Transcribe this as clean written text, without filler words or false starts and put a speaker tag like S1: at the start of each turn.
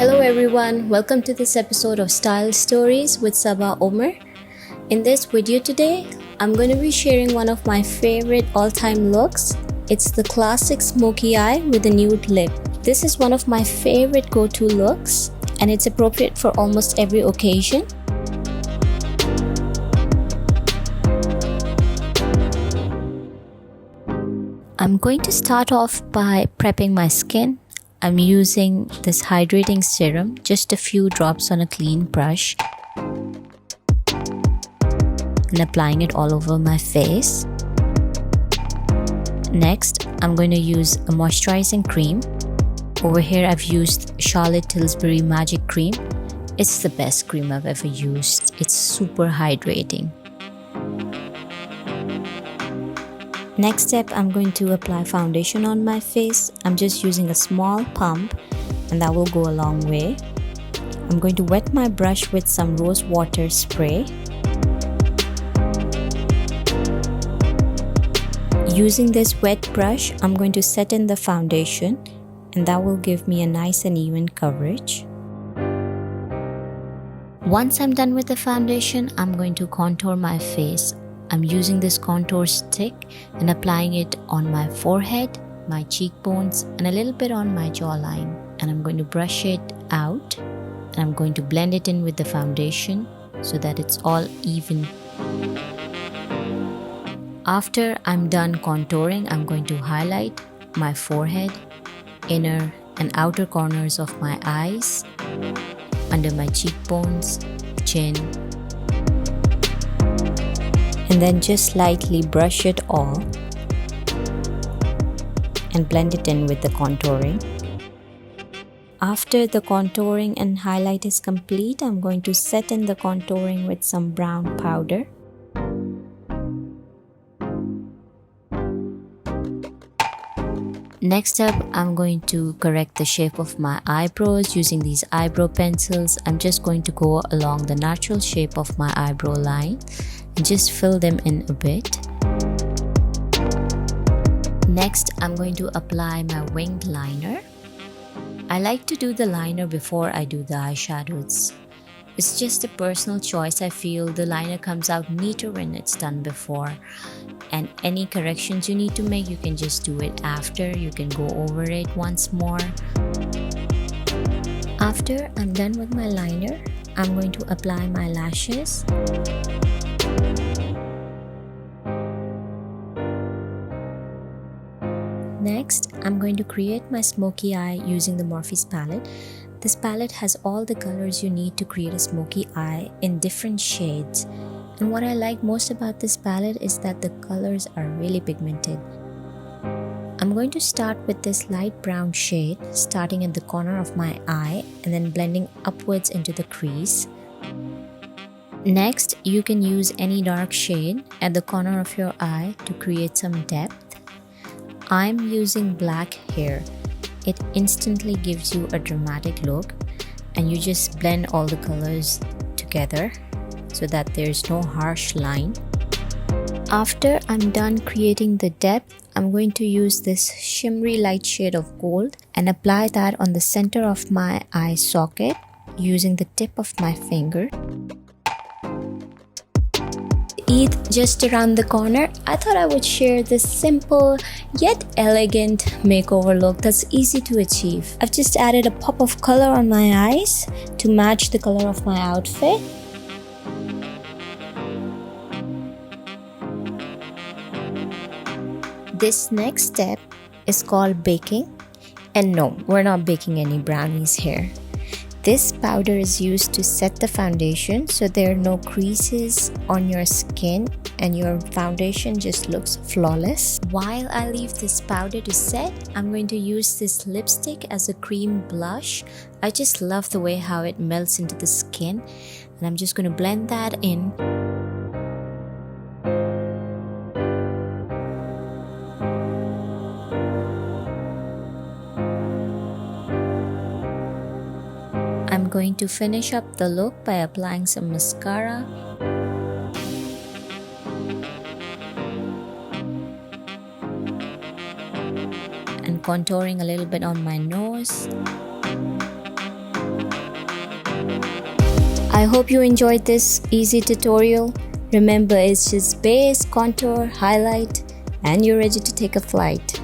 S1: Hello everyone, welcome to this episode of Style Stories with Saba. In this video today, I'm going to be sharing one of my favorite all-time looks. It's the classic Smokey Eye with a nude lip. This is one of my favorite go-to looks and it's appropriate for almost every occasion. I'm going to start off by prepping my skin. I'm using this hydrating serum, just a few drops on a clean brush and applying it all over my face. Next, I'm going to use a moisturizing cream. Over here, I've used Charlotte Tilbury Magic Cream. It's the best cream I've ever used. It's super hydrating. Next step, I'm going to apply foundation on my face. I'm just using a small pump and that will go a long way. I'm going to wet my brush with some rose water spray. Using this wet brush, I'm going to set in the foundation and that will give me a nice and even coverage. Once I'm done with the foundation, I'm going to contour my face. I'm using this contour stick and applying it on my forehead, my cheekbones, and a little bit on my jawline. And I'm going to brush it out and I'm going to blend it in with the foundation so that it's all even. After I'm done contouring, I'm going to highlight my forehead, inner and outer corners of my eyes, under my cheekbones, chin, and then just lightly brush it all and blend it in with the contouring. After the contouring and highlight is complete, I'm going to set in the contouring with some brown powder. Next up, I'm going to correct the shape of my eyebrows using these eyebrow pencils. I'm just going to go along the natural shape of my eyebrow line and just fill them in a bit. Next, I'm going to apply my winged liner. I like to do the liner before I do the eyeshadows. It's just a personal choice. I feel the liner comes out neater when it's done before. And any corrections you need to make, you can just do it after. You can go over it once more. After I'm done with my liner, I'm going to apply my lashes. Next, I'm going to create my smoky eye using the Morphe's palette. This palette has all the colors you need to create a smoky eye in different shades. And what I like most about this palette is that the colors are really pigmented. I'm going to start with this light brown shade, starting at the corner of my eye and then blending upwards into the crease. Next, you can use any dark shade at the corner of your eye to create some depth. I'm using black here. It instantly gives you a dramatic look and you just blend all the colors together so that there's no harsh line. After I'm done creating the depth, I'm going to use this shimmery light shade of gold and apply that on the center of my eye socket using the tip of my finger. Eid just around the corner, I thought I would share this simple yet elegant makeover look that's easy to achieve. I've just added a pop of color on my eyes to match the color of my outfit. This next step is called baking. And no, we're not baking any brownies here. This powder is used to set the foundation so there are no creases on your skin and your foundation just looks flawless. While I leave this powder to set, I'm going to use this lipstick as a cream blush. I just love the way how it melts into the skin and I'm just going to blend that in. I'm going to finish up the look by applying some mascara. And contouring a little bit on my nose. I hope you enjoyed this easy tutorial. Remember, it's just base, contour, highlight, and you're ready to take a flight.